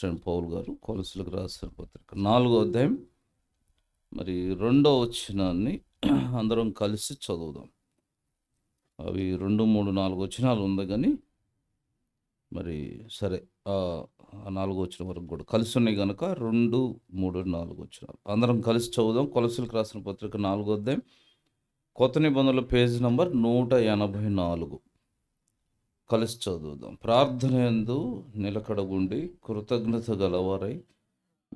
అపోస్తలుడైన పౌలు గారు కొలస్సీలకు రాసిన పత్రిక 4వ అధ్యాయం మరి 2వ వచనాన్ని అందరం కలిసి చదువుదాం. అవి 2, 3, 4 వచనాలు ఉంది కానీ మరి సరే, ఆ 4వ వచనం వరకు కూడా కలిసి ఉన్నాయి కనుక 2, 3, 4 వచనాలు అందరం కలిసి చదువుదాం. కొలస్సీలకు రాసిన పత్రిక 4వ అధ్యాయం కొత్త నిబంధనల పేజీ నంబర్ 184 కలిసి చదువుదాం. ప్రార్థన యందు నిలకడగుండి కృతజ్ఞత గలవారై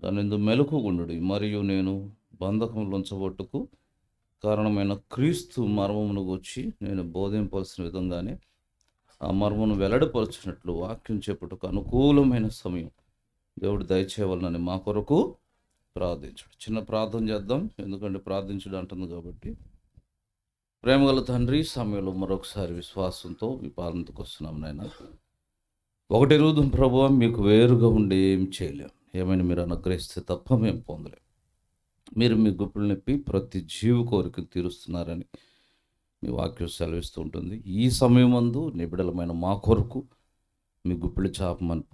దానిందు మెలకుగుండుడి. మరియు నేను బంధకములో ఉంచబట్టుకు కారణమైన క్రీస్తు మర్మమును గూర్చి నేను బోధింపవలసిన విధంగానే ఆ మర్మమును వెల్లడిపరచినట్లు వాక్యం చెప్పుటకు అనుకూలమైన సమయం దేవుడు దయచేయవలనని మా కొరకు ప్రార్థించుడు. చిన్న ప్రార్థన చేద్దాం, ఎందుకంటే ప్రార్థించుడు అంటుంది కాబట్టి. ప్రేమగల తండ్రి, సమయంలో మరొకసారి విశ్వాసంతో మీ పాలనకు వస్తున్నాం నాయన. ఒకటి రోజు ప్రభువా, మీకు వేరుగా ఉండి ఏం చేయలేం. ఏమైనా మీరు అనుగ్రహిస్తే తప్ప మేము పొందలేం. మీరు మీ గుప్పులు నిప్పి ప్రతి జీవి కోరిక తీరుస్తున్నారని మీ వాక్యం సెలవిస్తూ ఉంటుంది. ఈ సమయమందు నిబిడలమైన మా కొరకు మీ గుప్పిడి చాపమని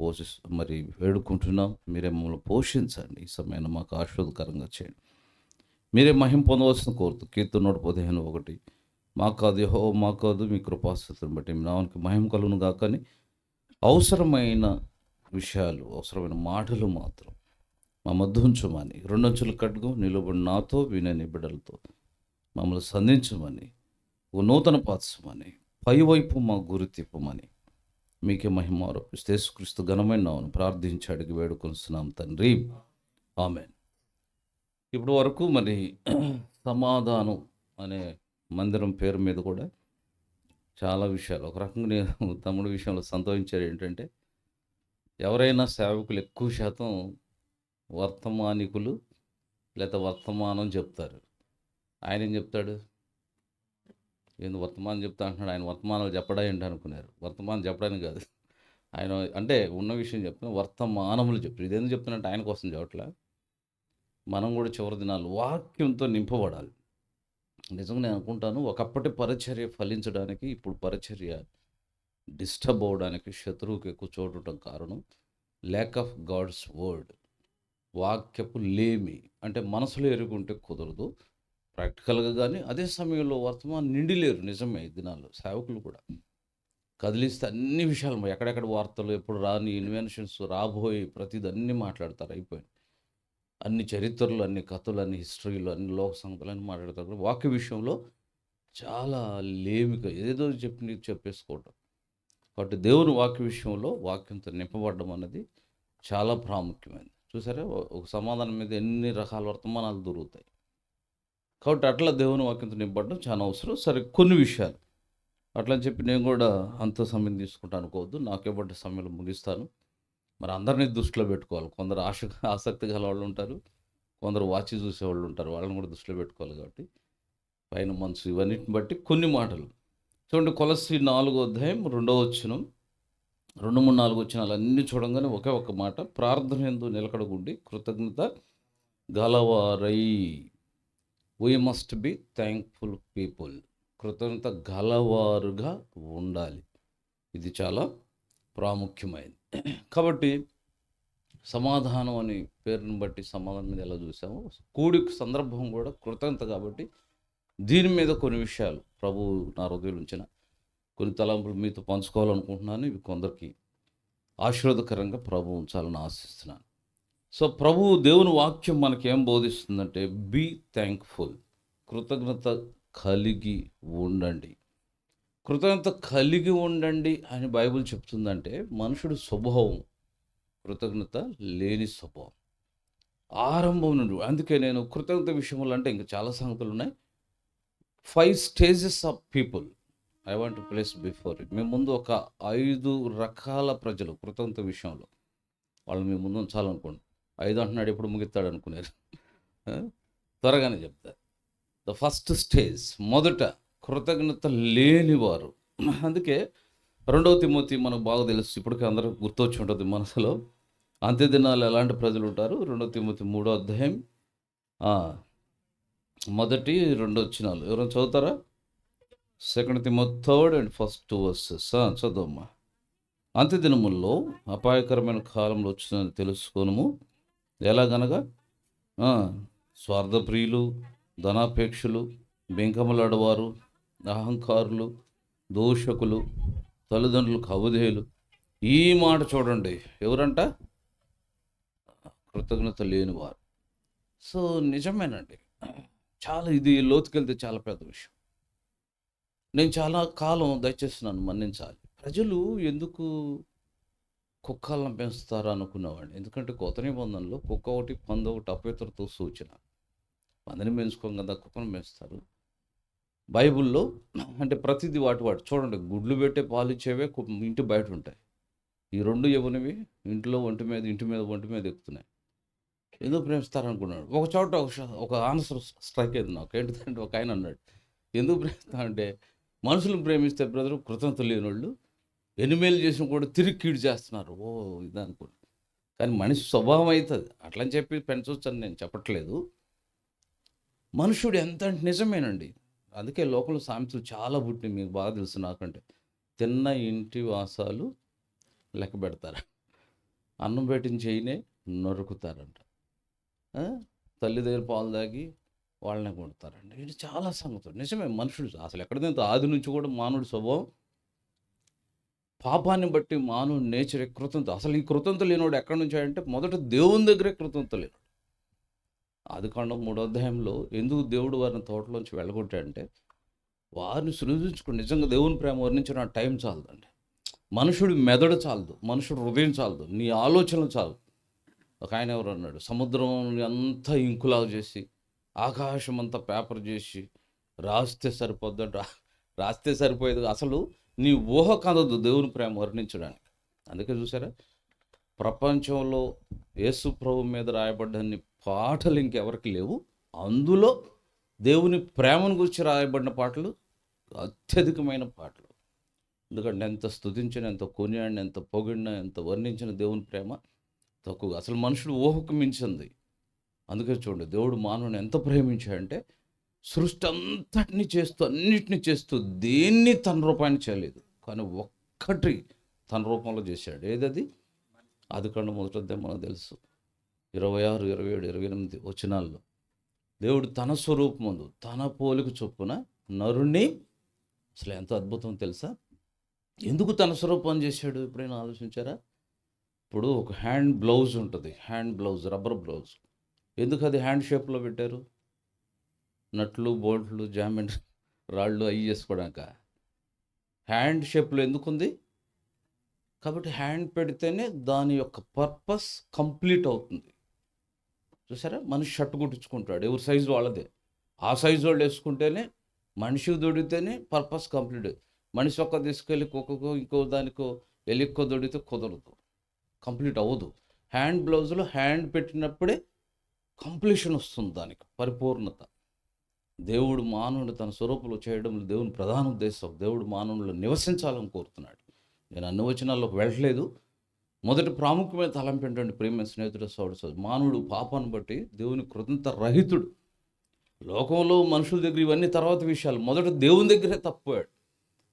మరి వేడుకుంటున్నాం. మీరే మమ్మల్ని పోషించండి. ఈ సమయాన్ని మాకు ఆశీర్వాదకరంగా చేయండి. మీరే మహిమ పొందవలసిన కోరుతూ కీర్తన 115:1 మా కాదు యెహోవా, మా కాదు మీ కృపాస్థితిని బట్టి మీ నామానికి మహిమ కలుగును గాకని అవసరమైన విషయాలు, అవసరమైన మాటలు మాత్రం మా మధ్య ఉంచమని, 2 అంచుల ఖడ్గం నిలబడి నాతో వినని బిడ్డలతో మమ్మల్ని సంధించమని, ఓ నూతన పాత్సమని, పైవైపు మా గురి తిప్పమని మీకే మహిమ ఆరోపిస్తే యేసుక్రీస్తు ఘనమైన నామమున ప్రార్థించి అడిగి వేడుకొనిస్తున్నాం తండ్రి, ఆమేన్. ఇప్పుడు వరకు మరి సమాధానం అనే మందిరం పేరు మీద కూడా చాలా విషయాలు, ఒక రకంగా నేను తమ్ముడి విషయంలో సంతోషించారు. ఏంటంటే, ఎవరైనా సేవకులు ఎక్కువ శాతం వర్తమానికులు లేదా వర్తమానం చెప్తారు. ఆయన ఏం చెప్తాడు? ఏంది వర్తమానం చెప్తా అంటున్నాడు, ఆయన వర్తమానాలు చెప్పడా ఏంటి అనుకున్నారు. వర్తమానం చెప్పడానికి కాదు, ఆయన అంటే ఉన్న విషయం చెప్తున్నా, వర్తమానములు చెప్తారు. ఇదేందుకు చెప్తున్నట్టు ఆయన కోసం చెప్పట్లా. మనం కూడా చివరి దినాలు వాక్యంతో నింపబడాలి. నిజంగా నేను అనుకుంటాను, ఒకప్పటి పరిచర్య ఫలించడానికి ఇప్పుడు పరిచర్య డిస్టర్బ్ అవ్వడానికి శత్రువుకి ఎక్కువ చోటు కారణం ల్యాక్ ఆఫ్ గాడ్స్ వర్డ్. వాక్యపు లేమి అంటే మనసులో ఎరుగుంటే కుదరదు ప్రాక్టికల్గా, కానీ అదే సమయంలో వర్తమానం నిండి లేరు. నిజమే, ఈ దినాల్లో సేవకులు కూడా కదిలిస్తే అన్ని విషయాలు, ఎక్కడెక్కడ వార్తలు, ఎప్పుడు రాని ఇన్వెన్షన్స్, రాబోయే ప్రతిదీ అన్నీ మాట్లాడతారు. అయిపోయింది. అన్ని చరిత్రలు, అన్ని కథలు, అన్ని హిస్టరీలు, అన్ని లోక సంగతులు అన్నీ మాట్లాడతారు. వాక్య విషయంలో చాలా లేమిక, ఏదో చెప్పేసుకోవటం. కాబట్టి దేవుని వాక్య విషయంలో వాక్యంతో నింపబడడం అన్నది చాలా ప్రాముఖ్యమైనది. చూసారా, ఒక సమాధానం మీద ఎన్ని రకాల వర్తమానాలు దొరుకుతాయి. కాబట్టి అట్లా దేవుని వాక్యంతో నింపబడడం చాలా అవసరం. సరే, కొన్ని విషయాలు అట్లా అని చెప్పి నేను కూడా అంత సమయం తీసుకుంటాను అనుకోవద్దు. నాకు ఇవ్వబడ్డ సమయంలో ముగిస్తాను. మరి అందరినీ దృష్టిలో పెట్టుకోవాలి. కొందరు ఆసక్తి గల వాళ్ళు ఉంటారు, కొందరు వాచి చూసేవాళ్ళు ఉంటారు. వాళ్ళని కూడా దృష్టిలో పెట్టుకోవాలి. కాబట్టి పైన మనసు ఇవన్నిటిని బట్టి కొన్ని మాటలు చూడండి. కొలస్సీ 4వ అధ్యాయం 2వ వచనం, 2, 3, 4 వచనాలు అన్నీ చూడంగానే ఒకే ఒక మాట, ప్రార్థన యందు నిలకడగుండి కృతజ్ఞత గలవారై. We must be thankful people. కృతజ్ఞత గలవారుగా ఉండాలి. ఇది చాలా ప్రాముఖ్యమైనది. కాబట్టి సమాధానం అని పేరుని బట్టి సమాధానం మీద ఎలా చూసామో, కూడిక సందర్భం కూడా కృతజ్ఞత. కాబట్టి దీని మీద కొన్ని విషయాలు ప్రభు నా హృదయం ఉంచిన కొన్ని తలంపులు మీతో పంచుకోవాలనుకుంటున్నాను. ఇవి కొందరికి ఆశీర్వాదకరంగా ప్రభు ఉంచాలని ఆశిస్తున్నాను. సో ప్రభు దేవుని వాక్యం మనకేం బోధిస్తుందంటే, బీ థ్యాంక్ఫుల్, కృతజ్ఞత కలిగి ఉండండి. కృతజ్ఞత కలిగి ఉండండి అని బైబిల్ చెప్తుందంటే, మనుషుడు స్వభావం కృతజ్ఞత లేని స్వభావం ఆరంభం నుండి. అందుకే నేను కృతజ్ఞత విషయంలో అంటే ఇంకా చాలా సంగతులు ఉన్నాయి. 5 stages of people I want to place before it. మీ ముందు ఒక 5 రకాల ప్రజలు కృతజ్ఞత విషయంలో వాళ్ళు మీ ముందు ఉంచాలనుకోండి. 5 అంటున్నాడు, ఎప్పుడు ముగిస్తాడు అనుకున్నారు. త్వరగానే చెప్తారు. ద ఫస్ట్ స్టేజ్, మొదట కృతజ్ఞత లేనివారు. అందుకే 2వ తిమోతి మనకు బాగా తెలుసు, ఇప్పటికీ అందరూ గుర్తొచ్చి ఉంటుంది మనసులో. అంత్య దినాలు ఎలాంటి ప్రజలు ఉంటారు? 2వ తిమోతి 3వ అధ్యాయం 1, 2 వచనాలు ఎవరైనా చదువుతారా? 2 తిమోతి 3 and 1 verses చదువమ్మా. అంత్యదినముల్లో అపాయకరమైన కాలంలో వచ్చిందని తెలుసుకొనుము. ఎలాగనగా ఆ, స్వార్థప్రియులు, ధనాపేక్షులు, బెంకములాడవారు, అహంకారులు, దూషకులు, తల్లిదండ్రులకు అవిధేయులు. ఈ మాట చూడండి, ఎవరంట? కృతజ్ఞత లేనివారు. సో నిజమేనండి, చాలా ఇది లోతుకెళ్తే చాలా పెద్ద విషయం. నేను చాలా కాలం, దయచేసి నన్ను మన్నించాలి, ప్రజలు ఎందుకు కుక్కలను పెంచుతారు అనుకునేవాడిని. ఎందుకంటే కొత్త నిబంధనలో కుక్క ఒకటి, పంది ఒకటి అపవిత్రతో సూచన. పందిని పెంచుకోం కదా, కుక్కను పెంచుతారు. బైబిల్లో అంటే ప్రతిదీ వాటి చూడండి, గుడ్లు పెట్టే పాలు ఇచ్చేవే ఇంటి బయట ఉంటాయి. ఈ రెండు ఇవ్వనివి ఇంట్లో ఒంటి మీద ఎక్కుతున్నాయి. ఎందుకు ప్రేమిస్తారనుకున్నాడు. ఒక చోట ఒక ఆన్సర్ స్ట్రైక్ అయింది నాకు. ఏంటంటే ఒక ఆయన అన్నాడు, ఎందుకు ప్రేమిస్తామంటే మనుషులను ప్రేమిస్తే బ్రదరు కృతజ్ఞత లేని వాళ్ళు ఎన్ని మేలు చేసిన కూడా తిరిగి కీడు చేస్తున్నారు. ఓ ఇది అనుకోండి. కానీ మనిషి స్వభావం అవుతుంది అట్లని చెప్పి పెంచవచ్చు అని నేను చెప్పట్లేదు. మనుషుడు ఎంత అంటే నిజమేనండి. అందుకే లోకంలో సామెతలు చాలా పుట్టినాయి, మీకు బాగా తెలుసు నాకంటే. తిన్న ఇంటి వాసాలు లెక్క పెడతారు, అన్నం పెట్టిన చేయనే నరుకుతారంట, తల్లి దగ్గర పాలు తాగి వాళ్ళనే కొడతారండి. ఇది చాలా సంగతులు నిజమే. మనుషుడు అసలు ఎక్కడిదంత ఆది నుంచి కూడా మానవుడి స్వభావం, పాపాన్ని బట్టి మానవుడి నేచర్ కృతజ్ఞత. అసలు ఈ కృతజ్ఞత లేనివాడు ఎక్కడి నుంచి అంటే మొదట దేవుని దగ్గరే కృతజ్ఞత లేనివాడు. ఆదికాండం 3వ అధ్యాయంలో ఎందుకు దేవుడు వారిని తోటలోంచి వెళ్ళగొట్టాడంటే వారిని సృజించుకుని నిజంగా దేవుని ప్రేమ వర్ణించిన టైం చాలదండి. మనుషుడి మెదడు చాలదు, మనుషుడు హృదయం చాలదు, నీ ఆలోచనలు చాలు. ఒక ఆయన ఎవరు అన్నాడు, సముద్రం అంతా ఇంకులాగా చేసి ఆకాశం అంతా పేపర్ చేసి రాస్తే సరిపోద్దంట. రాస్తే సరిపోయేది, అసలు నీ ఊహ కందదు దేవుని ప్రేమ వర్ణించడానికి. అందుకే చూసారా, ప్రపంచంలో యేసు ప్రభు మీద రాయబడ్డన్ని పాటలు ఇంకెవరికి లేవు. అందులో దేవుని ప్రేమను గురించి రాయబడిన పాటలు అత్యధికమైన పాటలు. ఎందుకంటే ఎంత స్తుతించిన, ఎంత కొనియాడిన, ఎంత పొగిడిన, ఎంత వర్ణించిన దేవుని ప్రేమ తక్కువ. అసలు మనుషుడు ఊహకు మించింది. అందుకే చూడండి, దేవుడు మానవుని ఎంత ప్రేమించాడంటే సృష్టి అంతటిని చేస్తూ, అన్నిటినీ చేస్తూ దేన్ని తన రూపాన్ని చేయలేదు, కానీ ఒక్కటి తన రూపంలో చేశాడు. ఏదది? ఆదికాండం 1వ అధ్యాయం మనకు తెలుసు, 26, 27, 28 వచనాల్లో దేవుడు తన స్వరూపమందు తన పోలిక చొప్పున నరుణ్ణి, అసలు ఎంత అద్భుతం తెలుసా, ఎందుకు తన స్వరూపం చేశాడు ఎప్పుడైనా ఆలోచించారా? ఇప్పుడు ఒక హ్యాండ్ బ్లౌజ్ ఉంటుంది, హ్యాండ్ బ్లౌజ్, రబ్బర్ బ్లౌజ్. ఎందుకు అది హ్యాండ్ షేప్లో పెట్టారు? నట్లు, బోల్ట్లు, జామెంట్ రాళ్ళు అవి చేసుకోవడాక. హ్యాండ్ షేప్లో ఎందుకుంది? కాబట్టి హ్యాండ్ పెడితేనే దాని యొక్క పర్పస్ కంప్లీట్ అవుతుంది. చూసారా, మనిషి షర్ట్ కుట్టించుకుంటాడు, ఎవరి సైజు వాళ్ళదే. ఆ సైజు వాళ్ళు వేసుకుంటేనే, మనిషికి దొడితేనే పర్పస్ కంప్లీట్. మనిషి ఒక్క తీసుకెళ్ళి కుక్కకో ఇంకో దానికో ఎలిక్కో దొడితే కుదరదు, కంప్లీట్ అవ్వదు. హ్యాండ్ బ్లౌజ్లో హ్యాండ్ పెట్టినప్పుడే కంప్లీషన్ వస్తుంది, దానికి పరిపూర్ణత. దేవుడు మానవుడు తన స్వరూపంలో చేయడంలో దేవుని ప్రధాన ఉద్దేశం, దేవుడు మానవుల్లో నివసించాలని కోరుతున్నాడు. నేను అన్ని వచనాల్లోకి వెళ్ళలేదు. మొదటి ప్రాముఖ్యమైన తలంపు ఏంటంటే, ప్రేమ స్నేహితుడు సోదరుడు, మానవుడు పాపాన్ని బట్టి దేవుని కృతజ్ఞత రహితుడు. లోకంలో మనుషుల దగ్గర ఇవన్నీ తర్వాత విషయాలు, మొదట దేవుని దగ్గరే తప్పిపోయాడు.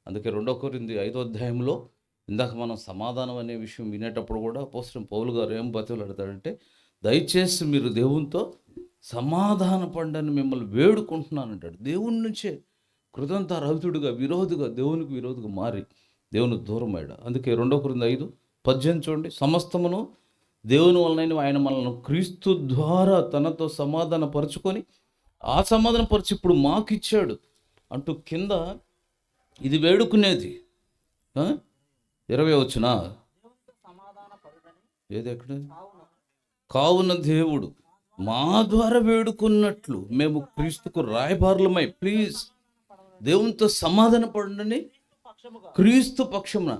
అందుకే 2 కొరింథీ 5వ అధ్యాయంలో ఇందాక మనం సమాధానం అనే విషయం వినేటప్పుడు కూడా అపోస్తలుడైన పౌలు గారు ఏం బతిమలాడతాడంటే, దయచేసి మీరు దేవునితో సమాధాన పండని మిమ్మల్ని వేడుకుంటున్నానంటాడు. దేవుని నుంచే కృతజ్ఞత రహితుడుగా, విరోధిగా, దేవునికి విరోధిగా మారి దేవునికి దూరం అయ్యాడు. అందుకే 2 కొరింథీ 5:18 చూడండి, సమస్తమును దేవుని వలన ఆయన మనల్ని క్రీస్తు ద్వారా తనతో సమాధాన పరుచుకొని ఆ సమాధాన పరిచి ఇప్పుడు మాకు ఇచ్చాడు అంటూ కింద ఇది వేడుకునేది. 20 వచనం ఏది ఎక్కడ? కావున దేవుడు మా ద్వారా వేడుకున్నట్లు మేము క్రీస్తుకు రాయబారులమై, ప్లీజ్ దేవునితో సమాధాన పడండి, క్రీస్తు పక్షమున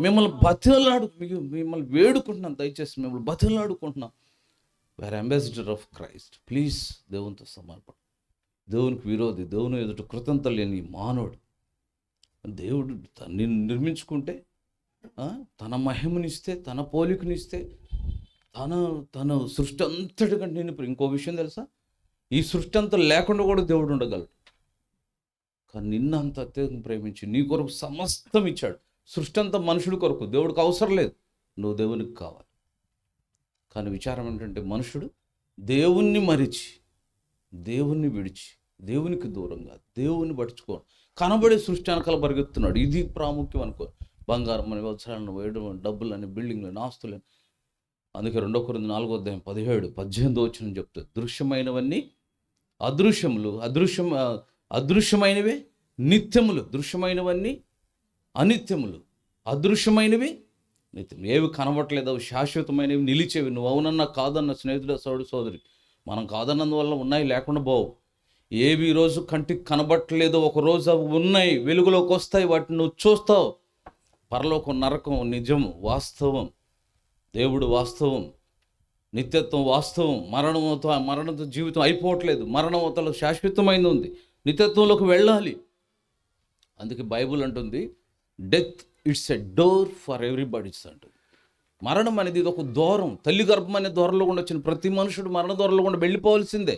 మిమ్మల్ని వేడుకుంటున్నాం, దయచేసి మిమ్మల్ని బతిలాడుకుంటున్నాం. We're ambassador of Christ, please దేవునితో సమాధానపడు. దేవునికి విరోధి, దేవుని ఎదుట కృతజ్ఞత లేని మానవుడు. దేవుడు నిన్ను నిర్మించుకుంటే, తన మహిమనిస్తే, తన పోలికనిస్తే, తన సృష్టి అంతటి కంటే నేను ఇంకో విషయం తెలుసా, ఈ సృష్టి అంతా లేకుండా కూడా దేవుడు ఉండగలడు. కానీ నిన్ను అంత అత్యధికంగా ప్రేమించి నీ కొరకు సమస్తం ఇచ్చాడు. సృష్టి అంతా మనుషుడి కొరకు, దేవుడికి అవసరం లేదు, నువ్వు దేవునికి కావాలి. కానీ విచారం ఏంటంటే మనుషుడు దేవుణ్ణి మరిచి, దేవుణ్ణి విడిచి, దేవునికి దూరంగా దేవుణ్ణి పట్టించుకోవడం, కనబడే సృష్టి వెనకాల పరిగెత్తున్నాడు. ఇది ప్రాముఖ్యం అనుకో. బంగారం అని, వస్త్రాలను, వేయడం, డబ్బులని, బిల్డింగ్లని, ఆస్తులని. అందుకే 2 కొరింథీ 4:17-18 చెప్తుంది, దృశ్యమైనవన్నీ అదృశ్యములు, అదృశ్యమైనవే నిత్యములు, దృశ్యమైనవన్నీ అనిత్యములు, అదృశ్యమైనవి నిత్యములు. ఏవి కనబట్టలేదు అవి శాశ్వతమైనవి, నిలిచేవి. నువ్వు అవునన్నా కాదన్న స్నేహితుడు, సోదరి, మనం కాదన్నందువల్ల ఉన్నాయి, లేకుండా పోవు. ఏవి ఈరోజు కంటికి కనబట్టలేదో ఒకరోజు అవి ఉన్నాయి, వెలుగులోకి వస్తాయి, వాటిని నువ్వు చూస్తావు. పరలోకం, నరకం నిజం, వాస్తవం, దేవుడు వాస్తవం, నిత్యత్వం వాస్తవం. మరణంతో జీవితం అయిపోవట్లేదు, మరణంతో శాశ్వతమైనది ఉంది, నిత్యత్వంలోకి వెళ్ళాలి. అందుకే బైబుల్ అంటుంది, death it's a door for everybody's అంటుంది. మరణం అనేది ఇది ఒక దూరం, తల్లి గర్భం అనే దూరంలో కూడా వచ్చిన ప్రతి మనుషుడు మరణ దూరంలో కూడా వెళ్ళిపోవాల్సిందే.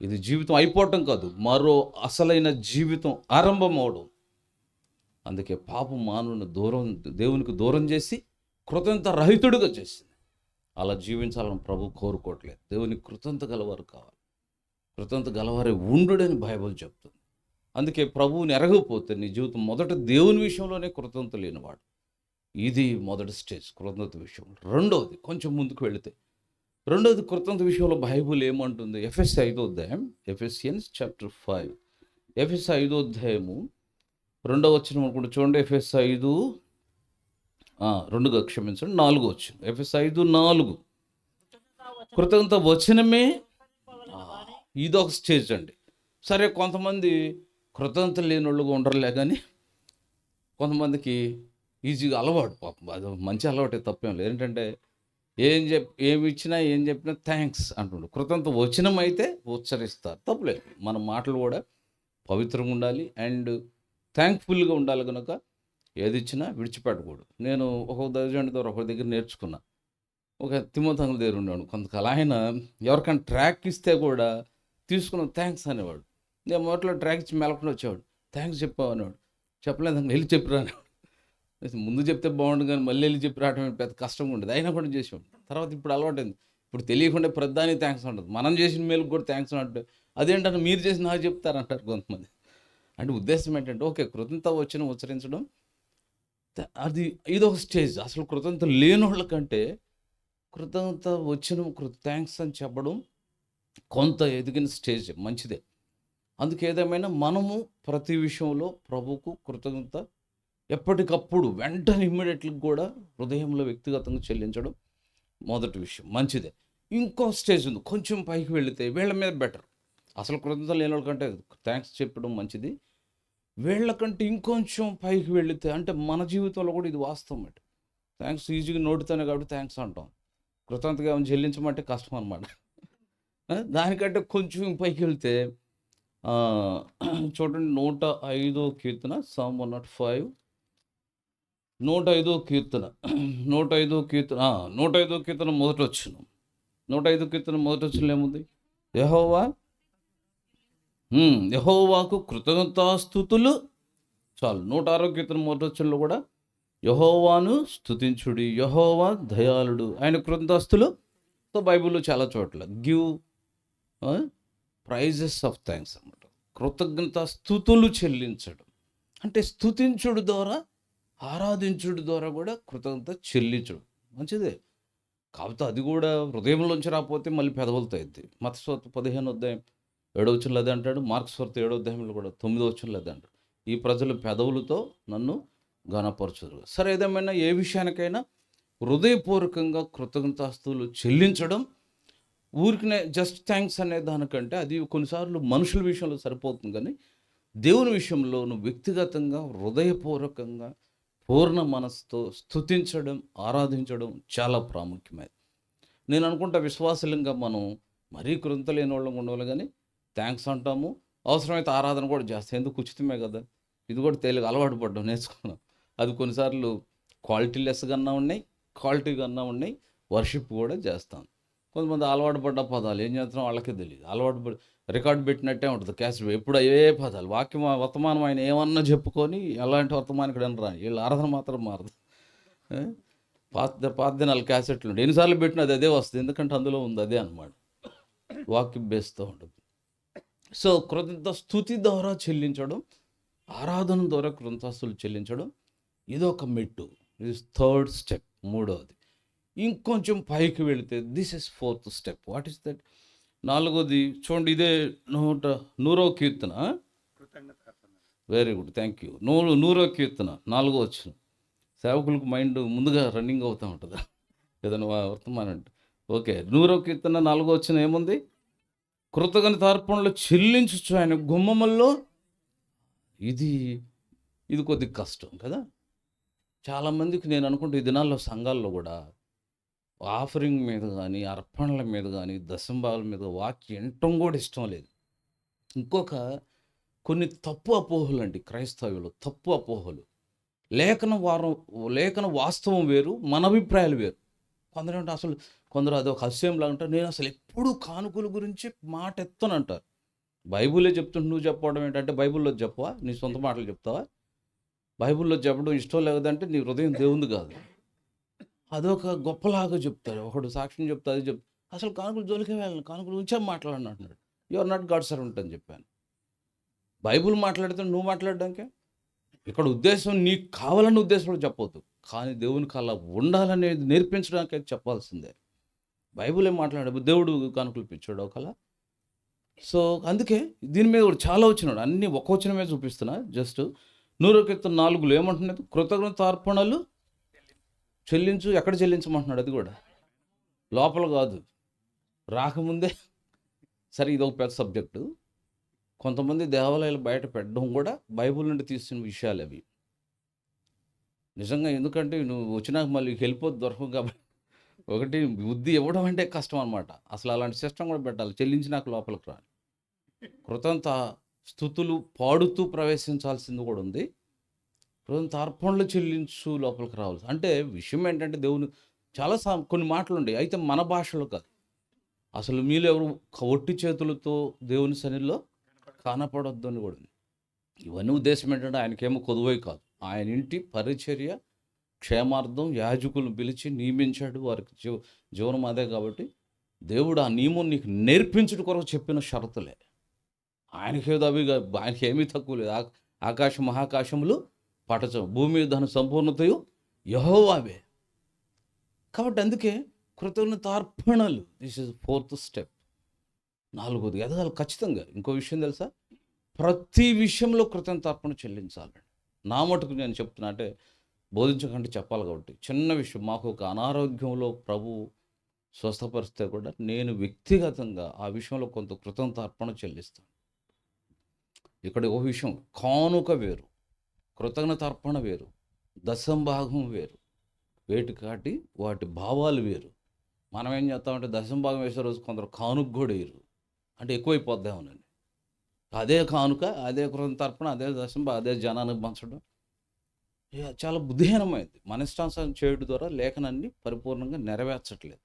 ఇది జీవితం అయిపోవటం కాదు, మరో అసలైన జీవితం ఆరంభం అవడం. అందుకే పాపం మానవుని దేవునికి దూరం చేసి కృతజ్ఞత రహితుడిగా చేసింది. అలా జీవించాలని ప్రభు కోరుకోవట్లేదు. దేవునికి కృతజ్ఞత గలవారు కావాలి, కృతజ్ఞత గలవారే ఉండుడని బైబిల్ చెప్తుంది. అందుకే ప్రభువుని ఎరగకపోతే నీ జీవితం మొదట దేవుని విషయంలోనే కృతజ్ఞత లేనివాడు. ఇది మొదటి స్టేజ్ కృతజ్ఞత విషయంలో. రెండవది కొంచెం ముందుకు వెళితే, రెండవది కృతజ్ఞత విషయంలో బైబిల్ ఏమంటుంది? ఎఫెసియన్స్ చాప్టర్ 5, ఎఫెసీ 5 2వ వచనం అనుకుంటే చూడండి. ఎఫెసీ 5 క్షమించండి, 4వ వచనం. ఎఫెసీ 5:4 కృతజ్ఞత వచనమే. ఇదొక స్టేజ్ అండి. సరే, కొంతమంది కృతజ్ఞత లేని వాళ్ళుగా ఉండరులే, కానీ కొంతమందికి ఈజీగా అలవాటు, పాపం అది మంచి అలవాటే, తప్పేం లేదు. ఏంటంటే ఏమి ఇచ్చినా ఏం చెప్పినా థ్యాంక్స్ అంటుండు. కృతజ్ఞత వచనం అయితే ఉచ్చరిస్తారు, తప్పులేదు. మన మాటలు కూడా పవిత్రంగా ఉండాలి అండ్ థ్యాంక్ఫుల్గా ఉండాలి. కనుక ఏది ఇచ్చినా విడిచిపెట్టకూడదు. నేను ఒక దైవజనుడి ద్వారా ఒకరి దగ్గర నేర్చుకున్నా. ఒక తిమోతి అంకుల్ దగ్గర ఉండేవాడు. కొంతకాలం ఆయన ఎవరికైనా ట్రాక్ ఇస్తే కూడా తీసుకున్న థ్యాంక్స్ అనేవాడు. నేను మొదట్లో ట్రాక్ ఇచ్చి మెలకుండా వచ్చేవాడు, థ్యాంక్స్ చెప్పావు అనేవాడు. చెప్పలేదు అంకుల్, వెళ్ళి చెప్పిరా అనేవాడు. ముందు చెప్తే బాగుండు, కానీ మళ్ళీ వెళ్ళి చెప్పి రావడం పెద్ద కష్టంగా ఉండేది. అయినా కూడా చేసేవాడు. తర్వాత ఇప్పుడు అలవాటైంది. ఇప్పుడు తెలియకుండా ప్రధానికి థ్యాంక్స్ ఉంటుంది. మనం చేసిన మేలుకు కూడా థ్యాంక్స్ అంటే, అదేంటంటే మీరు చేసి నాకు చెప్తారంటారు కొంతమంది. అంటే ఉద్దేశం ఏంటంటే, ఓకే, కృతజ్ఞత వచ్చిన ఉచ్చరించడం అది ఇదొక స్టేజ్. అసలు కృతజ్ఞత లేని వాళ్ళకంటే కృతజ్ఞత వచ్చిన థ్యాంక్స్ అని చెప్పడం కొంత ఎదిగిన స్టేజ్, మంచిదే. అందుకే ఏదేమైనా మనము ప్రతి విషయంలో ప్రభువుకు కృతజ్ఞత ఎప్పటికప్పుడు వెంటనే ఇమ్మీడియట్గా కూడా హృదయంలో వ్యక్తిగతంగా చెల్లించడం మొదటి విషయం, మంచిదే. ఇంకో స్టేజ్ ఉంది, కొంచెం పైకి వెళితే వీళ్ళ మీద బెటర్. అసలు కృతజ్ఞత లేని వాళ్ళకంటే థ్యాంక్స్ చెప్పడం మంచిది. వీళ్ళకంటే ఇంకొంచెం పైకి వెళితే, అంటే మన జీవితంలో కూడా ఇది వాస్తవం అండి. థ్యాంక్స్ ఈజీగా నోటితోనే కాబట్టి థ్యాంక్స్ అంటాం, కృతజ్ఞతగా చెల్లించమంటే కష్టం అనమాట. దానికంటే కొంచెం పైకి వెళ్తే చూడండి, 105వ కీర్తన, Psalm 105, 105వ కీర్తన, 105వ కీర్తన, 105వ కీర్తన మొదటి వచనం. 105వ కీర్తన మొదటి వచనం ఏముంది? యెహోవాకు కృతజ్ఞతాస్తుతులు. చాలు. 106వ కీర్తన మొదటి వచనంలో కూడా యెహోవాను స్తుతించుడి, యెహోవా దయాళుడు, ఆయన కృతజ్ఞతాస్తులు. సో బైబిల్లో చాలా చోట్ల గివ్ ప్రైజెస్ ఆఫ్ థ్యాంక్స్ అన్నమాట. కృతజ్ఞత స్తుతులు చెల్లించడం అంటే స్తుతించుడు ద్వారా, ఆరాధించుడు ద్వారా కూడా కృతజ్ఞత చెల్లించడం మంచిదే. కాకపోతే అది కూడా హృదయంలోంచి రాకపోతే మళ్ళీ పెదవులతో అయింది. మత్తయి 15:7 అదే అంటాడు. మార్క్స్ 7:7 కూడా 9 అదే అంటాడు. ఈ ప్రజలు పెదవులతో నన్ను ఘనపరచుదురు. సరే, ఏదేమైనా ఏ విషయానికైనా హృదయపూర్వకంగా కృతజ్ఞతాస్తుతులు చెల్లించడం, ఊరికనే జస్ట్ థ్యాంక్స్ అనే దానికంటే అది కొన్నిసార్లు మనుషుల విషయంలో సరిపోతుంది, కానీ దేవుని విషయంలో నువ్వు వ్యక్తిగతంగా హృదయపూర్వకంగా పూర్ణ మనసుతో స్తుతించడం, ఆరాధించడం చాలా ప్రాముఖ్యమైనది. నేను అనుకుంటా విశ్వాసలంగా మనం మరీ కృతజ్ఞత లేని వాళ్ళం ఉండవాలి, కానీ థ్యాంక్స్ అంటాము, అవసరమైతే ఆరాధన కూడా చేస్తాం. ఎందుకు ఉచితమే కదా. ఇది కూడా తేలిక అలవాటు పడ్డాం, నేర్చుకున్నాం. అది కొన్నిసార్లు క్వాలిటీ లెస్గా ఉన్నాయి, క్వాలిటీగా ఉన్నాయి. వర్షిప్ కూడా చేస్తాం. కొంతమంది అలవాటు పడ్డ పదాలు ఏం చేస్తున్నాం వాళ్ళకే తెలియదు. రికార్డ్ పెట్టినట్టే ఉంటుంది క్యాసెట్. ఎప్పుడు అవే పదాలు వాక్యం వర్తమానం ఆయన ఏమన్నా చెప్పుకొని ఎలాంటి వర్తమానికుడు రా వీళ్ళ ఆరాధన మాత్రం మారదు. ఏ? పాత దినాలు క్యాసెట్లు ఉండే ఎన్నిసార్లు పెట్టినా అది అదే వస్తుంది, ఎందుకంటే అందులో ఉంది అదే అనమాట. వాక్యం బేస్తూ ఉంటుంది. సో కృతజ్ఞత స్తుతి ద్వారా చెల్లించడం, ఆరాధన ద్వారా కృతజ్ఞతాస్తులు చెల్లించడం, ఇదొక మెట్టు. ఇది థర్డ్ స్టెప్, మూడవది. ఇంకొంచెం పైకి వెళితే this is fourth step. What is that? నాలుగోది చూడండి, ఇదే 100వ కీర్తన. Very good, thank you. 100వ కీర్తన 4వ వచనం. సేవకులకు మైండ్ ముందుగా రన్నింగ్ అవుతూ ఉంటుందా ఏదైనా వర్తమానం అంటే? ఓకే, 100వ కీర్తన 4వ వచనం ఏముంది? కృతజ్ఞతార్పణలు చెల్లించచ్చు ఆయన గుమ్మముల్లో. ఇది ఇది కొద్దిగా కష్టం కదా. చాలామందికి నేను అనుకుంటే ఈ దినాల్లో సంఘాల్లో కూడా ఆఫరింగ్ మీద కానీ, అర్పణల మీద కానీ, దశంభాగాల మీద వాక్యం వినటం కూడా ఇష్టం లేదు. ఇంకొక కొన్ని తప్పు అపోహలు అండి క్రైస్తవులు, తప్పు అపోహలు. లేఖన వాస్తవం వేరు, మన అభిప్రాయాలు వేరు. కొందరంటే అసలు కొందరు అదొక హాస్యంలా అంటారు. నేను అసలు ఎప్పుడూ కానుకల గురించి మాట ఎత్తనంటారు. బైబులే చెప్తుంటే నువ్వు చెప్పడం ఏంటంటే బైబిల్లో చెప్పవా? నీ సొంత మాటలు చెప్తావా? బైబిల్లో చెప్పడం ఇష్టం లేదంటే నీ హృదయం దేవుంది కాదు. అదొక గొప్పలాగా చెప్తారు. ఒకడు సాక్ష్యం చెప్తా, అది చెప్తా. అసలు కానుకలు జోలికే వెళ్ళను, కానుకల గురించే మాట్లాడను అంటున్నాడు. You are not God servant అని చెప్పాను. బైబుల్ మాట్లాడితే నువ్వు మాట్లాడడానికే. ఇక్కడ ఉద్దేశం నీకు కావాలన్న ఉద్దేశంలో చెప్పవద్దు, కానీ దేవునికి అలా ఉండాలనేది నేర్పించడానికి చెప్పాల్సిందే. బైబుల్ ఏం మాట్లాడే దేవుడు కానుకలు పిచ్చాడు ఒకలా. సో అందుకే దీని మీద కూడా చాలా వచ్చినాడు, అన్నీ ఒక వచనమే చూపిస్తున్నా. జస్ట్ 100వ కీర్తన 4లో ఏమంటున్నది? కృతజ్ఞతార్పణలు చెల్లించు. ఎక్కడ చెల్లించమంటున్నాడు? అది కూడా లోపల కాదు, రాకముందే. సరే, ఇది ఒక పెద్ద సబ్జెక్టు. కొంతమంది దేవాలయాలు బయట పెట్టడం కూడా బైబిల్ నుండి తీసిన విషయాలు అవి నిజంగా. ఎందుకంటే నువ్వు వచ్చినాక మళ్ళీ వెళ్ళిపోద్దు దొరకవు కాబట్టి. ఒకటి బుద్ధి ఇవ్వడం అంటే కష్టం అనమాట. అసలు అలాంటి సిస్టమ్ కూడా పెట్టాలి. చెల్లించినాక లోపలికి రాలి కృతంత స్థుతులు పాడుతూ ప్రవేశించాల్సింది కూడా ఉంది. కృతంత అర్పణలు చెల్లించు లోపలికి రావాలి. అంటే విషయం ఏంటంటే దేవుని చాలా కొన్ని మాటలు ఉన్నాయి, అయితే మన భాషలో కాదు. అసలు మీలో ఎవరు ఒట్టి చేతులతో దేవుని సన్నిధిలో కనపడొద్దు అని కూడా ఉంది. ఇవన్నీ ఉద్దేశం ఏంటంటే ఆయనకేమో కొదువై కాదు, ఆయన ఇంటి పరిచర్య క్షేమార్థం యాజకులను పిలిచి నియమించాడు, వారికి జీవనం అదే. కాబట్టి దేవుడు ఆ నియమం నీకు నేర్పించుట కొరకు చెప్పిన షరతులే. ఆయనకేదో ఆయనకి ఏమీ తక్కువ లేదు. ఆకాశ మహాకాశములు పటచం, భూమి దాని సంపూర్ణతయు యెహోవావే. కాబట్టి అందుకే కృతజ్ఞతార్పణలు, దిస్ ఇస్ ఫోర్త్ స్టెప్. 4వది ఎదగాలి ఖచ్చితంగా. ఇంకో విషయం తెలుసా? ప్రతి విషయంలో కృతజ్ఞతార్పణ చెల్లించాలండి. నా మటుకు నేను చెప్తున్నా, అంటే బోధించకంటే చెప్పాలి కాబట్టి. చిన్న విషయం, మాకు ఒక అనారోగ్యంలో ప్రభు స్వస్థపరిస్తే కూడా నేను వ్యక్తిగతంగా ఆ విషయంలో కొంత కృతజ్ఞతార్పణ చెల్లిస్తాను. ఇక్కడ ఒక విషయం, కానుక వేరు, కృతజ్ఞతార్పణ వేరు, దశంభాగం వేరు. వేటికాటి వాటి భావాలు వేరు. మనం ఏం చేస్తామంటే దశంభాగం వేసే రోజు కొందరు కానుక కూడా వేయరు, అంటే ఎక్కువైపోద్దామనండి. అదే కానుక, అదే కృతజ్ఞతార్పణ, అదే దశంభాగం, అదే జనానికి పంచడం చాలా బుద్ధిహీనమైంది. మన ఇష్టానుసారం చేయడం ద్వారా లేఖనాన్ని పరిపూర్ణంగా నెరవేర్చట్లేదు.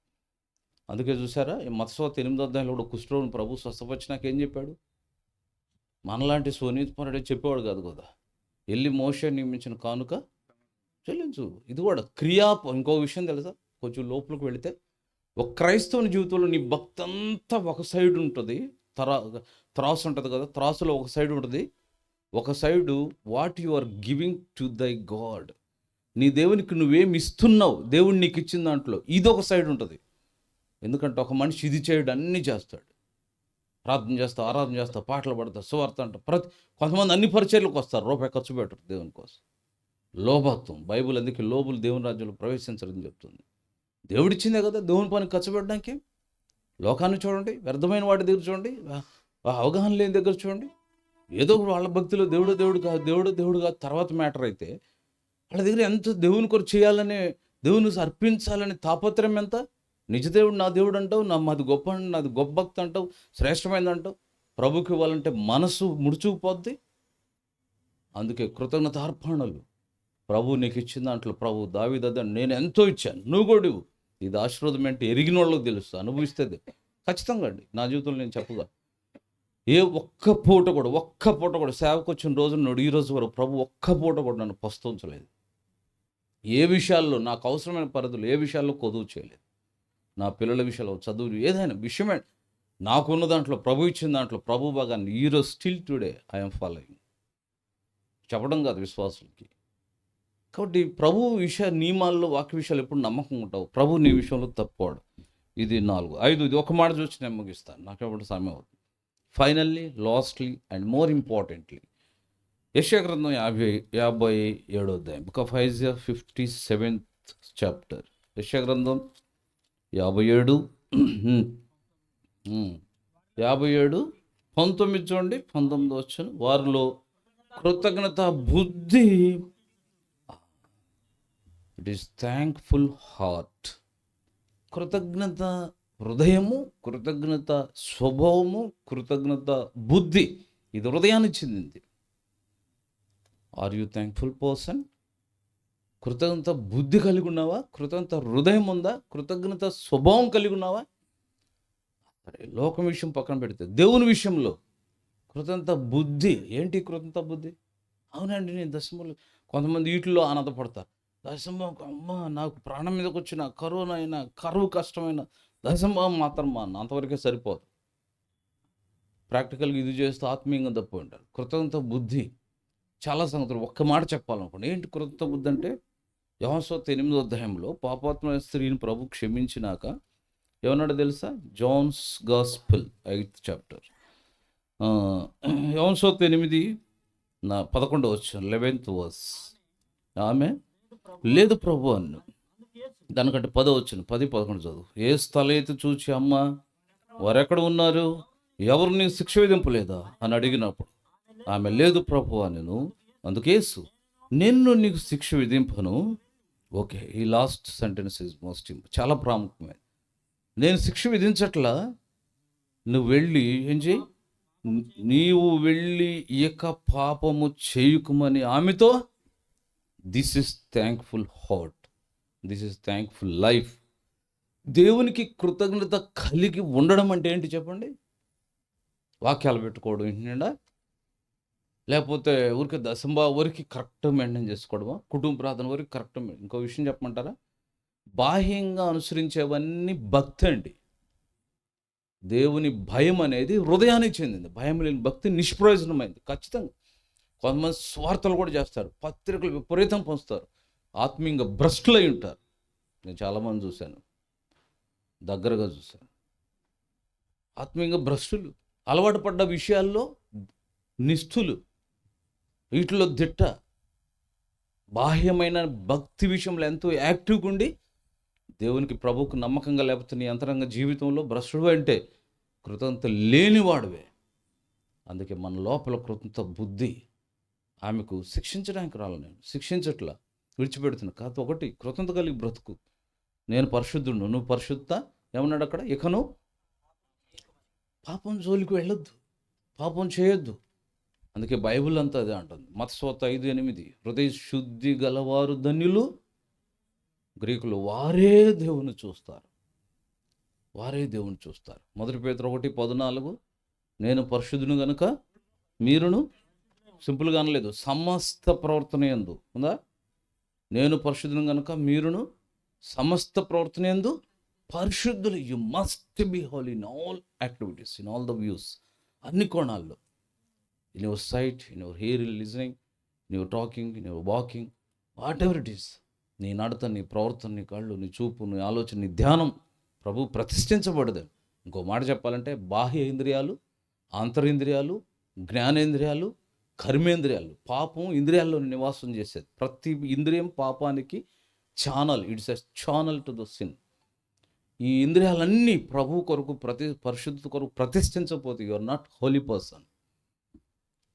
అందుకే చూసారా, మత్తయి 8వ అధ్యాయంలో కూడా కుష్ఠరోగిని ప్రభు స్వస్థపరిచినాక ఏం చెప్పాడు? మనలాంటి స్వనీతిపరుడే చెప్పేవాడు కాదు కదా. వెళ్ళి మోషే నియమించిన కానుక చెల్లించు. ఇది కూడా ఇంకో విషయం తెలుసా? కొంచెం లోపలికి వెళితే ఒక క్రైస్తవుని జీవితంలో నీ భక్తి అంతా ఒక సైడ్ ఉంటుంది. త్రాసు ఉంటుంది కదా, త్రాసులో ఒక సైడ్ ఉంటుంది. ఒక side what you are giving to thy God, నీ దేవునికి నువ్వేమి ఇస్తున్నావు, దేవుడు నీకు ఇచ్చిన దాంట్లో ఇదొక సైడ్ ఉంటుంది. ఎందుకంటే ఒక మనిషి ఇది చేయడం అన్నీ చేస్తాడు, ప్రార్థన చేస్తావు, ఆరాధన చేస్తావు, పాటలు పడతావు, సువార్త అంటావు. కొంతమంది అన్ని పరిచర్లకు వస్తారు, రూపాయి ఖర్చు పెట్టరు దేవుని కోసం. లోభత్వం. బైబిల్ అందుకే లోబులు దేవుని రాజ్యంలో ప్రవేశించరని చెప్తుంది. దేవుడిచ్చిందే కదా దేవుని పని ఖర్చు పెట్టడానికి. లోకాన్ని చూడండి, వ్యర్థమైన వాటి దగ్గర చూడండి, అవగాహన లేని దగ్గర చూడండి. ఏదో వాళ్ళ భక్తిలో దేవుడు కాదు తర్వాత మ్యాటర్ అయితే, వాళ్ళ దగ్గర ఎంత దేవుని కొరకు చేయాలని, దేవుని అర్పించాలని తాపత్రయం ఎంత. నిజదేవుడు నా దేవుడు అంటావు, మాది గొప్ప, నాది గొప్ప భక్తి అంటావు, శ్రేష్టమైనది అంటావు. ప్రభుకి ఇవ్వాలంటే మనసు ముడుచుకుపోద్ది. అందుకే కృతజ్ఞతార్పణలు. ప్రభు నీకు ఇచ్చిన దాంట్లో ప్రభు దావీదు నేను ఎంతో ఇచ్చాను, నువ్వు కూడా ఇవ్వు. ఇది ఆశీర్వాదం అంటే ఎరిగిన వాళ్ళకి తెలుస్తుంది, అనుభవిస్తుంది ఖచ్చితంగా అండి. నా జీవితంలో నేను చెప్పగా ఏ ఒక్క పూట కూడా సేవకు వచ్చిన రోజు నుండి ఈ రోజు వరకు ప్రభు ఒక్క పూట కూడా నన్ను పస్తుంచలేదు. ఏ విషయాల్లో నాకు అవసరమైన పరిధులు ఏ విషయాల్లో కొదువు చేయలేదు. నా పిల్లల విషయంలో, చదువులు, ఏదైనా విషయమే నాకున్న దాంట్లో, ప్రభు ఇచ్చిన దాంట్లో ప్రభు భాగాన్ని ఈరోజు స్టిల్ టుడే ఐఎమ్ ఫాలోయింగ్. చెప్పడం కాదు విశ్వాసులకి. కాబట్టి ప్రభు నియమాల్లో, వాక్య విషయాలు ఎప్పుడు నమ్మకం ఉంటావు. ప్రభు నీ విషయంలో తప్పువాడు. ఇది 4. 5 ఇది ఒక మాట చూసి నేను ముగిస్తాను, నాకెప్పుడు సమయం అవుతుంది. Finally, lastly and more importantly, యెషయా గ్రంథం 57వ అధ్యాయం, book of Isaiah 57th chapter. యెషయా గ్రంథం 57 19 చూడండి. 19 వచ్చాను. వారిలో కృతజ్ఞత బుద్ధి, ఇట్ ఈస్ థ్యాంక్ఫుల్ హార్ట్. కృతజ్ఞత హృదయము, కృతజ్ఞత స్వభావము, కృతజ్ఞత బుద్ధి, ఇది హృదయానికి చెందింది. Are you thankful person? కృతజ్ఞత బుద్ధి కలిగి ఉన్నావా? కృతజ్ఞత హృదయం ఉందా? కృతజ్ఞత స్వభావం కలిగి ఉన్నావా? సరే, లోకం విషయం పక్కన పెడితే దేవుని విషయంలో కృతజ్ఞత బుద్ధి ఏంటి? కృతజ్ఞత బుద్ధి, అవునండి నేను దశమలు, కొంతమంది వీటిల్లో ఆనందపడతారు. దశంభావం, అమ్మ నాకు ప్రాణం మీదకి వచ్చిన కరోనా అయినా, కరువు కష్టమైన దశంభావం మాత్రం అంతవరకే సరిపోదు. ప్రాక్టికల్గా ఇది చేస్తూ ఆత్మీయంగా తప్పు ఉంటారు. కృతజ్ఞత బుద్ధి చాలా సంగతులు ఒక్క మాట చెప్పాలనుకోండి. ఏంటి కృతజ్ఞత బుద్ధి అంటే? యోహాను సువార్త 8వ అధ్యాయంలో పాపాత్మ స్త్రీని ప్రభు క్షమించినాక ఏమన్నాడో తెలుసా? జాన్స్ గాస్పెల్ 8th చాప్టర్, యోహాను సువార్త 8:11 వచ్చాను, 11th వర్స్. ఆమె లేదు ప్రభు అన్ను. దానికంటే 10 వచ్చాను, 10-11 చదువు. ఏ స్థల అయితే చూచి, అమ్మ వారెక్కడ ఉన్నారు, ఎవరు నీకు శిక్ష విధింపలేదా అని అడిగినప్పుడు ఆమె లేదు ప్రభు అనెను. అందుకేసు నిన్ను నీకు శిక్ష విధింపను. ఓకే, ఈ లాస్ట్ సెంటెన్స్ ఇస్ మోస్ట్ చాలా ప్రాముఖ్యమైనది. నేను శిక్ష విధించట్లా, నువ్వు వెళ్ళి ఏం చేయి, నీవు వెళ్ళి ఇక పాపము చేయుకుమని ఆమెతో. This is thankful heart, this is thankful life. దేవునికి కృతజ్ఞత కలిగి ఉండడం అంటే ఏంటి చెప్పండి? వాక్యాలు పెట్టుకోవడం ఏంటంటే, లేకపోతే ఊరికి దశంభా వరకు కరెక్ట్ మెయింటైన్ చేసుకోవడమా? కుటుంబ ప్రార్థన వరకు కరెక్ట్. ఇంకో విషయం చెప్పమంటారా? బాహ్యంగా అనుసరించేవన్నీ భక్తి అండి. దేవుని భయం అనేది హృదయానికి చెందింది. భయం లేని భక్తి నిష్ప్రయోజనమైంది ఖచ్చితంగా. కొంతమంది స్వార్థలు కూడా చేస్తారు, పత్రికలు విపరీతం పంచుతారు, ఆత్మీయంగా భ్రష్టులు అయి ఉంటారు. నేను చాలామంది చూశాను, దగ్గరగా చూశాను. ఆత్మీయంగా భ్రష్టులు, అలవాటు పడ్డ విషయాల్లో నిష్ఠులు, వీటిలో దిట్ట. బాహ్యమైన భక్తి విషయంలో ఎంతో యాక్టివ్గా ఉండి దేవునికి ప్రభువుకు నమ్మకంగా లేకపోతే నీ అంతరంగ జీవితంలో భ్రష్టుడు అంటే కృతజ్ఞత లేనివాడువే. అందుకే మన లోపల కృతజ్ఞత బుద్ధి, ఆమెకు శిక్షించడానికి రాలి, నేను శిక్షించట్లా, విడిచిపెడుతున్నా కాదు. ఒకటి, కృతజ్ఞత కలిగి బ్రతుకు. నేను పరిశుద్ధుడు, నువ్వు పరిశుద్ధ. ఏమన్నాడు అక్కడ? ఇకను పాపం జోలికి వెళ్ళొద్దు, పాపం చేయొద్దు. అందుకే బైబిల్ అంతా అదే అంటుంది. మత్తయి 5:8, హృదయ శుద్ధి గలవారు ధన్యులు, గ్రీకులు వారే దేవుని చూస్తారు, వారే దేవుని చూస్తారు. 1 పేతురు 1:14, నేను పరిశుద్ధుని గనుక మీరును, సింపుల్గా అనలేదు, సమస్త ప్రవర్తన యందు ఉందా? నేను పరిశుద్ధుని గనుక మీరును సమస్త ప్రవర్తన యందు పరిశుద్ధులు. You must be holy in all activities, in all the views, అన్ని కోణాల్లో. In your sight, in your hearing, listening, in your talking, in your walking, whatever it is. నీ నడత, నీ ప్రవర్తన, నీ కళ్ళు, నీ చూపు, నీ ఆలోచన, నీ ధ్యానం ప్రభు ప్రతిష్ఠించబడదు. ఇంకో మాట చెప్పాలంటే బాహ్య ఇంద్రియాలు, ఆంతరింద్రియాలు, జ్ఞానేంద్రియాలు, కర్మేంద్రియాలు, పాపం ఇంద్రియాల్లో నివాసం చేసేది. ప్రతి ఇంద్రియం పాపానికి channel, it's a channel to the sin. ఈ ఇంద్రియాలన్నీ ప్రభు కొరకు పరిశుద్ధత కొరకు ప్రతిష్ఠించకపోతే you are not holy person.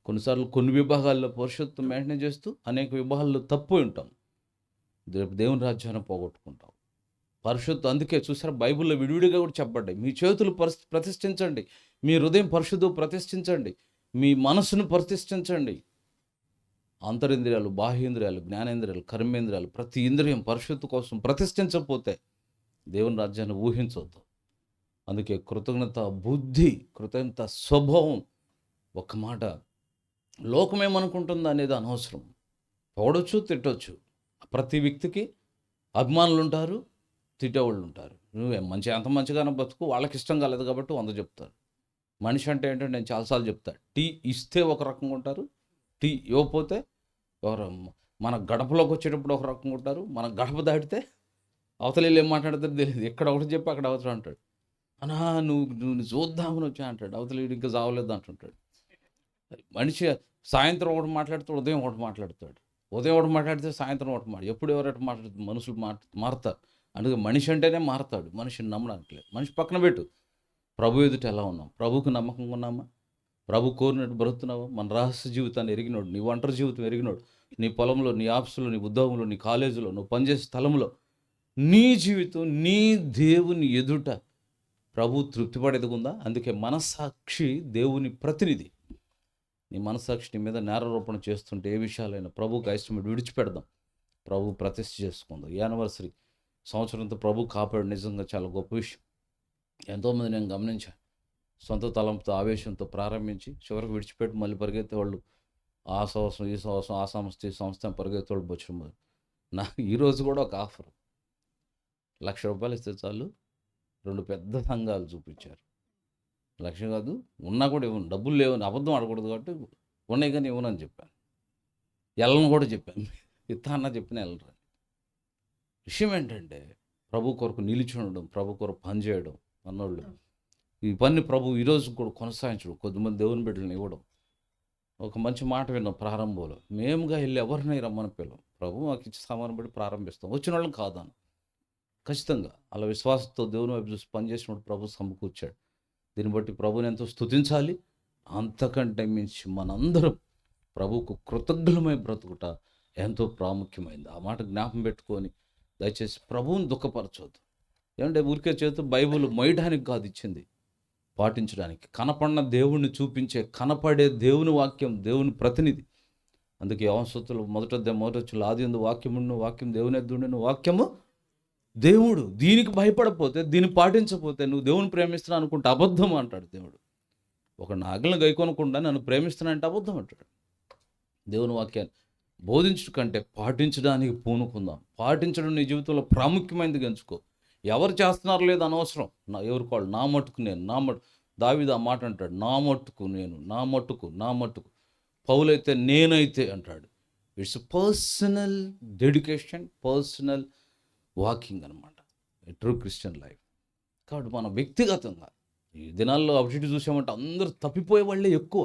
కొన్నిసార్లు కొన్ని విభాగాల్లో పరిశుద్ధత మెయింటైన్ చేస్తూ అనేక విభాగాల్లో తప్పు ఉంటాం, దేవుని రాజ్యాన్ని పోగొట్టుకుంటాం. పరిశుద్ధ, అందుకే చూసారా బైబిల్లో విడివిడిగా కూడా చెప్పబడ్డాయి. మీ చేతులు ప్రతిష్ఠించండి, మీ హృదయం పరిశుద్ధం ప్రతిష్ఠించండి, మీ మనసును ప్రతిష్ఠించండి. అంతరింద్రియాలు, బాహ్యేంద్రియాలు, జ్ఞానేంద్రియాలు, కర్మేంద్రియాలు, ప్రతి ఇంద్రియం పరిశుద్ధ కోసం ప్రతిష్ఠించకపోతే దేవుని రాజ్యాన్ని ఊహించొద్దు. అందుకే కృతజ్ఞత బుద్ధి, కృతజ్ఞత స్వభావం. ఒక్క మాట, లోకమేమనుకుంటుందో అనేది అనవసరం. పొగడొచ్చు, తిట్టొచ్చు. ప్రతి వ్యక్తికి అభిమానులు ఉంటారు, తిట్టేవాళ్ళు ఉంటారు. నువ్వే ఎంత మంచిగానో బతుకు, వాళ్ళకి ఇష్టం కాలేదు కాబట్టి 100 చెప్తారు. మనిషి అంటే ఏంటో నేను చాలాసార్లు చెప్తా. టీ ఇస్తే ఒక రకంగా ఉంటారు, టీ ఇవ్వకపోతే ఎవరు మన గడపలోకి వచ్చేటప్పుడు ఒక రకంగా ఉంటారు, మన గడప దాటితే అవతల వీళ్ళు ఏం మాట్లాడతారు తెలియదు. ఎక్కడ ఒకటి చెప్పి అక్కడ అవతల అంటాడు. అనా నువ్వు చూద్దామని వచ్చా అంటాడు. అవతల వీడు ఇంకా చావలేదు అంటుంటాడు. మనిషి సాయంత్రం ఒకటి మాట్లాడితే ఉదయం ఒకటి మాట్లాడతాడు. ఉదయం ఒకటి మాట్లాడితే సాయంత్రం ఒకటి ఎప్పుడు ఎవరైతే మాట్లాడుతుంది మనుషులు మారుతారు. అందుకే మనిషి అంటేనే మారతాడు. మనిషిని నమ్మడానికి లేదు. మనిషి పక్కన పెట్టు, ప్రభు ఎదుట ఎలా ఉన్నాం? ప్రభువుకు నమ్మకంగా ఉన్నామా? ప్రభు కోరినట్టు బ్రతుకుతున్నావా? మన రహస్య జీవితాన్ని ఎరిగినోడు, నీ ఒంటరి జీవితం ఎరిగినోడు, నీ పొలంలో, నీ ఆఫీసులో, నీ ఉద్యోగంలో, నీ కాలేజీలో, నువ్వు పనిచేసే స్థలంలో నీ జీవితం నీ దేవుని ఎదుట ప్రభు తృప్తిపడేది ఉందా? అందుకే మనస్సాక్షి దేవుని ప్రతినిధి. నీ మనస్సాక్షి నీ మీద నేరారోపణ చేస్తుంటే ఏ విషయాలైనా ప్రభువుకి ఇష్టం విడిచిపెడదాం, ప్రభు ప్రతిష్ఠ చేసుకుందాం. ఈ యానివర్సరీ సంవత్సరంతో ప్రభు కాపాడు నిజంగా చాలా గొప్ప విషయం. ఎంతోమంది నేను గమనించాను, సొంత తలంతో ఆవేశంతో ప్రారంభించి చివరికి విడిచిపెట్టి మళ్ళీ పరిగెత్తే వాళ్ళు. ఆ సంవత్సరం ఈ సంవత్సరం ఆ సంస్థ ఈ సంస్థ పరిగెత్తే వాళ్ళు బొచ్చు. నాకు ఈరోజు కూడా ఒక ఆఫర్, ₹1,00,000 ఇస్తే చాలు 2 పెద్ద సంఘాలు చూపించారు. 1,00,000 కాదు, ఉన్నా కూడా ఇవ్వను, డబ్బులు లేవని అబద్ధం ఆడకూడదు కాబట్టి ఉన్నాయి కానీ ఇవ్వనని చెప్పాను. వెళ్ళను కూడా చెప్పాను, ఇస్తా అన్న చెప్పిన వెళ్ళరు. విషయం ఏంటంటే ప్రభు కొరకు నిలిచి ఉండడం, ప్రభు కొరకు పనిచేయడం అన్నోళ్ళు ఈ పని ప్రభు ఈరోజు కూడా కొనసాగించడం, కొద్దిమంది దేవుని బిడ్డలను ఇవ్వడం. ఒక మంచి మాట విన్నాం ప్రారంభంలో, మేముగా వెళ్ళి ఎవరినై రమ్మని పిల్లలు, ప్రభు మాకు ఇచ్చి సామాను బట్టి ప్రారంభిస్తాం, వచ్చిన వాళ్ళని కాదాను. ఖచ్చితంగా అలా విశ్వాసంతో దేవుని వైపు చూసి పనిచేసినప్పుడు ప్రభు సమకూర్చాడు. దీన్ని బట్టి ప్రభుని ఎంతో స్తుతించాలి. అంతకంటే మించి మనందరం ప్రభువుకు కృతజ్ఞమై బ్రతుకుట ఎంతో ప్రాముఖ్యమైంది. ఆ మాట జ్ఞాపం పెట్టుకొని దయచేసి ప్రభువుని దుఃఖపరచవద్దు. ఏమంటే ఊరికే చేతు బైబిల్ మొయ్యడానికి కాదు ఇచ్చింది, పాటించడానికి. కనపడిన దేవుణ్ణి చూపించే, కనపడే దేవుని వాక్యం దేవుని ప్రతినిధి. అందుకే యోహాను మొదటి ఆదియందు వాక్యముండును, వాక్యం దేవుని ఎద్దుండును, వాక్యము దేవుడు. దీనికి భయపడపోతే, దీన్ని పాటించకపోతే నువ్వు దేవుని ప్రేమిస్తున్నావు అనుకుంటే అబద్ధం అంటాడు దేవుడు. ఒక ఆజ్ఞలను గైకొనకుండా నన్ను ప్రేమిస్తున్నానంటే అబద్ధం అంటాడు. దేవుని వాక్యాన్ని బోధించడం కంటే పాటించడానికి పూనుకుందాం. పాటించడం నీ జీవితంలో ప్రాముఖ్యమైనది ఎంచుకో. ఎవరు చేస్తున్నారో లేదు అనవసరం. ఎవరికి వాళ్ళు, నా మట్టుకు నేను, నా మట్టు. దావీదు ఆ మాట అంటాడు, నా మట్టుకు నేను, నా మట్టుకు, నా మట్టుకు. పౌలైతే నేనైతే అంటాడు. It's personal dedication, personal walking అనమాట ట్రూ క్రిస్టియన్ లైఫ్. కాబట్టి మనం వ్యక్తిగతంగా ఈ దినాల్లో అభివృద్ధి చూసామంటే అందరూ తప్పిపోయే వాళ్ళే ఎక్కువ.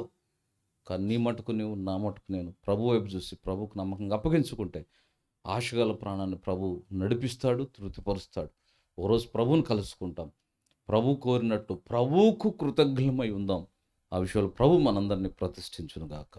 కానీ నీ మట్టుకు నువ్వు, నా మట్టుకు నేను ప్రభు వైపు చూసి ప్రభువుకు నమ్మకంగా అప్పగించుకుంటే ఆశగల ప్రాణాన్ని ప్రభు నడిపిస్తాడు, తృప్తిపరుస్తాడు. ఓరోజు ప్రభువుని కలుసుకుంటాం. ప్రభు కోరినట్టు ప్రభువుకు కృతజ్ఞమై ఉందాం. ఆ విషయంలో ప్రభు మనందరినీ ప్రతిష్ఠించునుగాక.